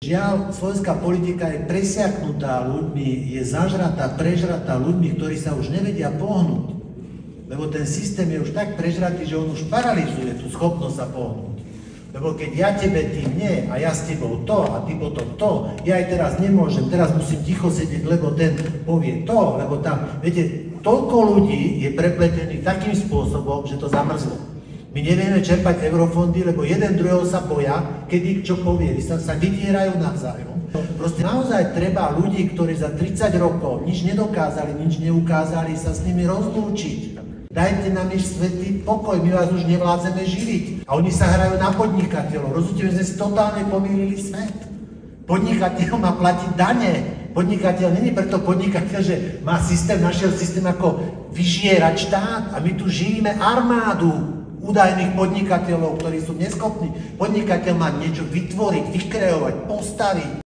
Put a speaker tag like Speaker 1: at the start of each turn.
Speaker 1: Žiaľ, slovenská politika je presiaknutá ľuďmi, je zažratá, prežratá ľuďmi, ktorí sa už nevedia pohnúť. Lebo ten systém je už tak prežratý, že on už paralizuje tú schopnosť sa pohnúť. Lebo keď ja tebe, ty mne, a ja s tebou to, a ty potom to, ja aj teraz nemôžem, teraz musím ticho sedieť, lebo ten povie to, lebo tam, viete, toľko ľudí je prepletených takým spôsobom, že to zamrzlo. My nevieme čerpať eurofondy, lebo jeden druhého sa boja, kedy čo povie, sa vytierajú navzájom. Proste naozaj treba ľudí, ktorí za 30 rokov nič nedokázali, nič neukázali, sa s nimi rozlúčiť. Dajte nám iš svätý pokoj, my vás už nevládzeme živiť. A oni sa hrajú na podnikateľov. Rozumiete, že sme si totálne pomýlili svet. Podnikateľ má platiť dane. Podnikateľ není preto podnikateľ, že má systém, našiel systém ako vyžierať štát. A my tu živíme armádu údajných podnikateľov, ktorí sú neschopní. Podnikateľ má niečo vytvoriť, vykreovať, postaviť.